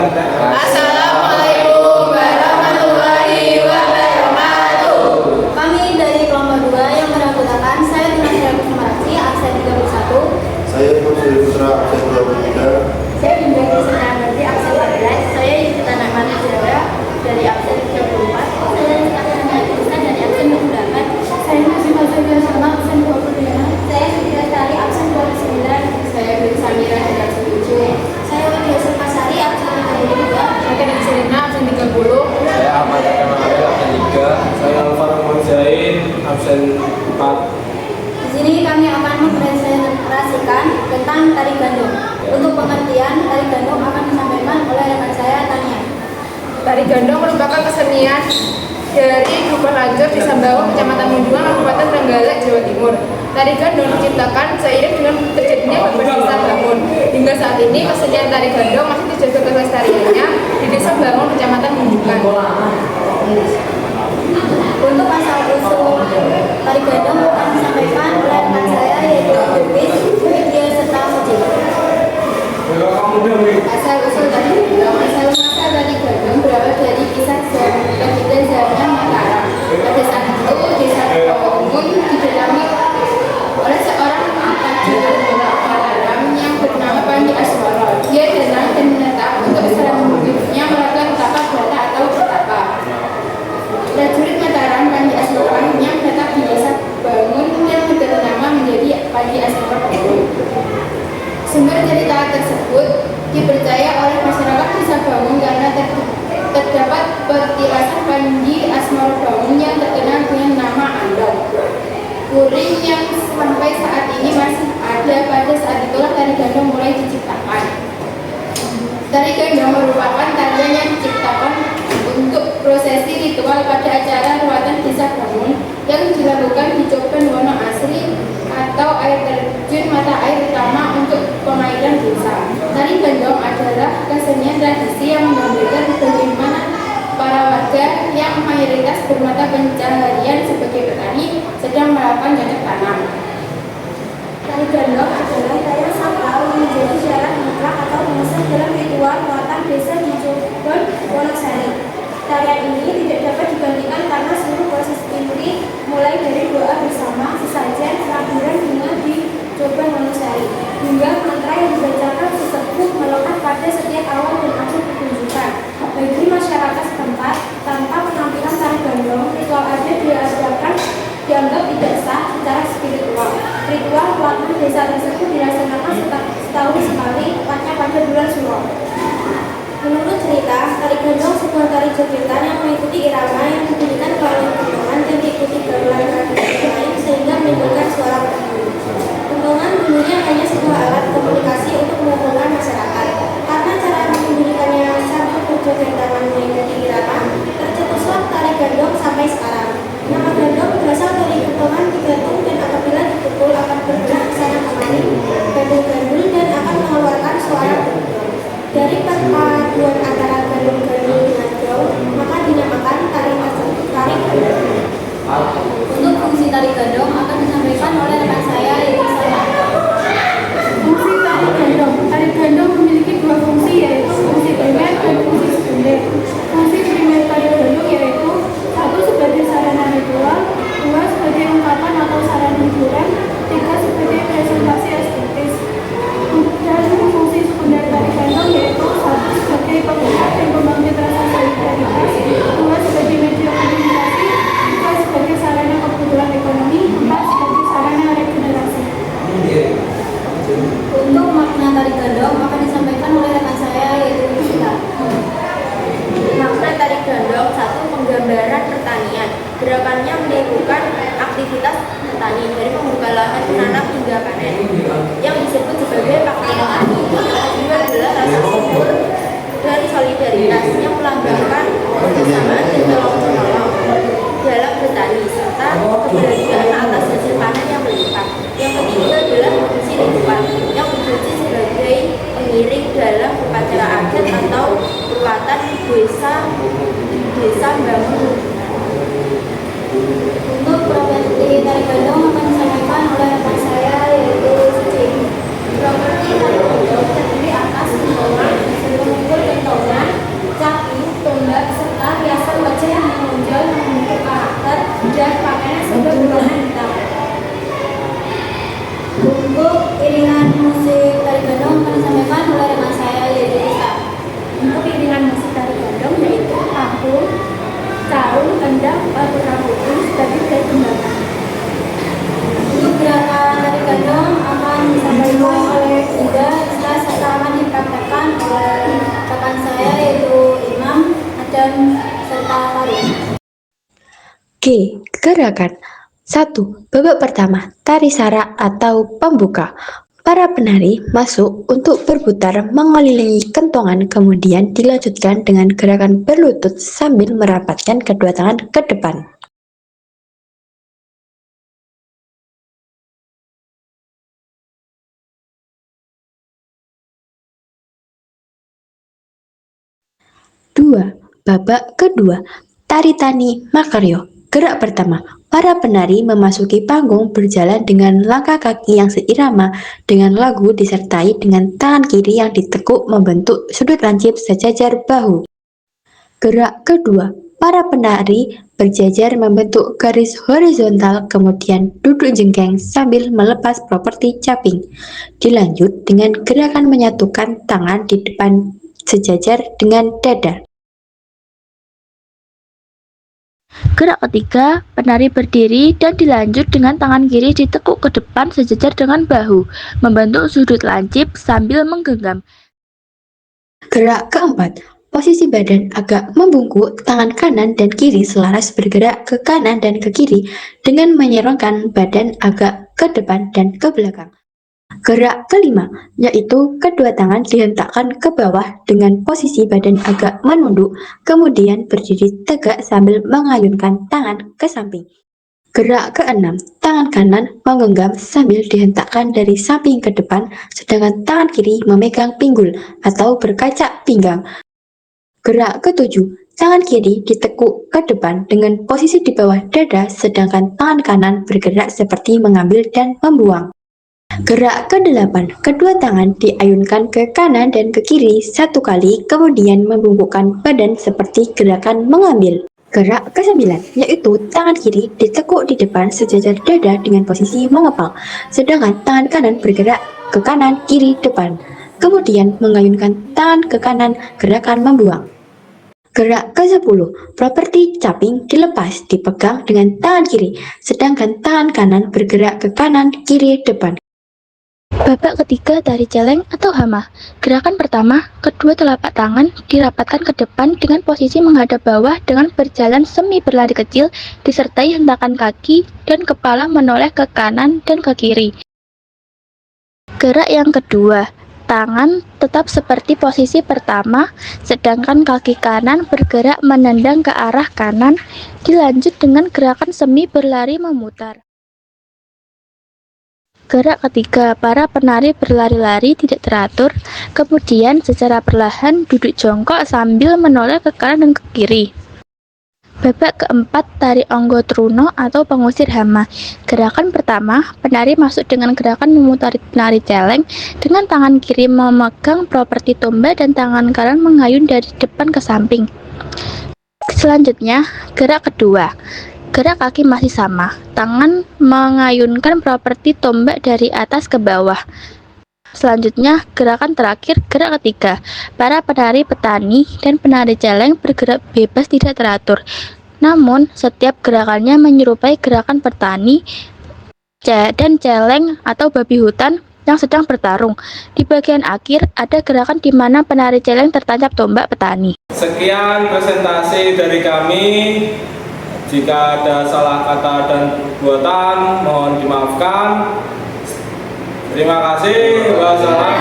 Assalamualaikum warahmatullahi wabarakatuh. Kami dari kelompok 2 yang beranggotakan saya dengan Rabu Sumarasi, absen 31. Saya Imam Suri Putra, absen 23. Saya Bunda Kristina Berti, absen 14. Saya Yudhita Nakmani Jara dari absen 34. Saya Yudhita Kristina dari absen 28. Saya Muslimah Zahra Sama, absen 25. Saya Sudira Sari, absen 29. Saya Budi Samira dari absen 7. Saya Widya Sulmasari, absen 32. Saya Kena Serena, absen 30. Saya Ahmad Akam Amel, absen 3. Saya Alvaro Mozain, absen 4. Di sini kami akan mempresentasikan tentang tari gandong. Untuk pengertian, tari gandong akan disampaikan oleh rekan saya, Tania. Tari gandong merupakan kesenian dari Dukuh Lanjur, Desa Bangun, Kecamatan Munjungan, Kabupaten Trenggalek, Jawa Timur. Tari gandong diciptakan seiring dengan terjadinya beberapa desa Bangun. Hingga saat ini kesenian tari gandong masih terjaga kelestariannya di Desa Bangun, Kecamatan Munjungan. Untuk asal usul tari gandong akan disampaikan oleh rekan saya, yaitu Lubis, Widya serta Muji. Asal usul tari gandong, asal masa tari gandong berawal dari kisah legenda zaman Mataram. Pada saat itu Desa Bangun didatangi oleh seorang prajurit Mataram yang bernama Panji Aswara. Dia datang dan menetap untuk selama hidupnya melakukan tapa bata atau bertapa. Prajurit Mataram Panji Aswara yang menetap di Desa Bangun dan berganti nama menjadi Panji Aswara Bangun. Sumber cerita tersebut dipercaya oleh masyarakat Desa Bangun karena terdapat petilasan Panji Aswara Bangun yang terkenal dengan nama Andong. Kuring yang sampai saat ini masih ada. Pada saat itulah tari gandong mulai diciptakan. Tari gandong merupakan tarian yang diciptakan untuk prosesi ritual pada acara ruatan Desa Bangun yang dilakukan di Coban Wono Asri atau air terjun mata air utama untuk pengairan desa. Tari gandong adalah kesenian tradisi yang menggambarkan bagaimana para warga yang mayoritas bermata pencaharian sebagai petani sedang melakukan cocok tanam. Tari gandong adalah tarian sakral yang menjadi syarat mutlak atau mengesah dalam ritual ruatan desa di Coban Wonosari. Tarian ini tidak dapat digantikan karena seluruh proses inti mulai dari doa bersama, sesajen, pelaburan hingga di Coban Wonosari hingga mantra yang dibacakan sesepuh melekat pada setiap awal dan akhir pertunjukan. Bagi masyarakat setempat, tanpa penampilan tari gandong, ritual adat dianggap tidak sah secara spiritual. Ritual ruatan desa tersebut dilaksanakan setahun sekali, tepatnya pada bulan Suro. Menurut cerita, tari gandong sebuah tari jogetan yang mengikuti irama yang dibunyikan melalui kentongan dan diikuti gamelan tradisi lain sehingga menimbulkan suara merdu. Kentongan dulunya hanya sebuah alat komunikasi untuk mengumpulkan masyarakat. Karena cara membunyikannya sambil berjogetan mengikuti irama, tercetuslah tari gandong sampai sekarang. Nama gandong berasal dari kentongan digantung dan apabila dipukul akan bergerak ke sana kemari, gandul-gandul dan akan mengeluarkan suara gandong. Dari perpaduan antara gandul-gandul dengan gaul, maka dinamakan tari tersebut tari gandong. Untuk fungsi tari gandong akan disampaikan oleh rekan saya, yaitu Salma. Fungsi tari gandong. Tari gandong memiliki dua fungsi, yaitu fungsi primer dan fungsi sekunder. Fungsi primer tari gandong yaitu satu sebagai sarana ritual, dua sebagai ungkapan atau sarana hiburan, tiga sebagai presentasi estetis. Dan fungsi sekunder tari gandong yaitu satu sebagai penguat dan pembangkit rasa solidaritas, dua sebagai media komunikasi, tiga sebagai sarana kebutuhan ekonomi, empat sebagai sarana regenerasi. Untuk makna tari gandong akan disampaikan oleh rekan saya, yaitu Yusita. Makna tari gandong, satu, penggambaran pertanian. Gerakannya menirukan aktivitas petani dari membuka lahan, menanam hingga panen, yang disebut sebagai pakai petani. Kedua adalah rasa syukur dan solidaritas yang melambangkan kebersamaan dan tolong menolong dalam bertani serta kebahagiaan atas hasil panen yang melimpah. Yang ketiga adalah fungsi ritual yang berfungsi sebagai pengiring dalam upacara adat atau ruatan desa Bangun. Untuk properti tari gandong akan disampaikan oleh rekan saya, yaitu Suci. Properti tari gandong terdiri atas kentongan, mengukur kentongan G. Gerakan 1. Babak pertama, tari sara atau pembuka. Para penari masuk untuk berputar mengelilingi kentongan, kemudian dilanjutkan dengan gerakan berlutut sambil merapatkan kedua tangan ke depan. Dua. Babak kedua, tari tani makaryo. Gerak pertama, para penari memasuki panggung berjalan dengan langkah kaki yang seirama dengan lagu disertai dengan tangan kiri yang ditekuk membentuk sudut lancip sejajar bahu. Gerak kedua, para penari berjajar membentuk garis horizontal kemudian duduk jengkeng sambil melepas properti caping. Dilanjut dengan gerakan menyatukan tangan di depan sejajar dengan dada. Gerak ketiga, penari berdiri dan dilanjut dengan tangan kiri ditekuk ke depan sejajar dengan bahu, membentuk sudut lancip sambil menggenggam. Gerak keempat, posisi badan agak membungkuk, tangan kanan dan kiri selaras bergerak ke kanan dan ke kiri dengan menyerongkan badan agak ke depan dan ke belakang. Gerak kelima, yaitu kedua tangan dihentakkan ke bawah dengan posisi badan agak menunduk, kemudian berdiri tegak sambil mengayunkan tangan ke samping. Gerak keenam, tangan kanan menggenggam sambil dihentakkan dari samping ke depan, sedangkan tangan kiri memegang pinggul atau berkacak pinggang. Gerak ketujuh, tangan kiri ditekuk ke depan dengan posisi di bawah dada, sedangkan tangan kanan bergerak seperti mengambil dan membuang. Gerak ke-8, kedua tangan diayunkan ke kanan dan ke kiri satu kali, kemudian membungkukkan badan seperti gerakan mengambil. Gerak ke-9, yaitu tangan kiri ditekuk di depan sejajar dada dengan posisi mengepal, sedangkan tangan kanan bergerak ke kanan, kiri, depan, kemudian mengayunkan tangan ke kanan, gerakan membuang. Gerak ke-10, properti caping dilepas, dipegang dengan tangan kiri, sedangkan tangan kanan bergerak ke kanan, kiri, depan. Babak ketiga, tari celeng atau hama. Gerakan pertama, kedua telapak tangan dirapatkan ke depan dengan posisi menghadap bawah dengan berjalan semi berlari kecil disertai hentakan kaki dan kepala menoleh ke kanan dan ke kiri. Gerak yang kedua, tangan tetap seperti posisi pertama, sedangkan kaki kanan bergerak menendang ke arah kanan, dilanjut dengan gerakan semi berlari memutar. Gerak ketiga, para penari berlari-lari tidak teratur, kemudian secara perlahan duduk jongkok sambil menoleh ke kanan dan ke kiri. Babak keempat, tari onggo truno atau pengusir hama. Gerakan pertama, penari masuk dengan gerakan memutari penari celeng dengan tangan kiri memegang properti tombak dan tangan kanan mengayun dari depan ke samping. Selanjutnya, gerak kedua. Gerak kaki masih sama, tangan mengayunkan properti tombak dari atas ke bawah. Selanjutnya, gerakan terakhir, gerak ketiga. Para penari petani dan penari celeng bergerak bebas tidak teratur. Namun, setiap gerakannya menyerupai gerakan petani dan celeng atau babi hutan yang sedang bertarung. Di bagian akhir, ada gerakan di mana penari celeng tertancap tombak petani. Sekian presentasi dari kami. Jika ada salah kata dan buatan, mohon dimaafkan. Terima kasih. Wassalamualaikum.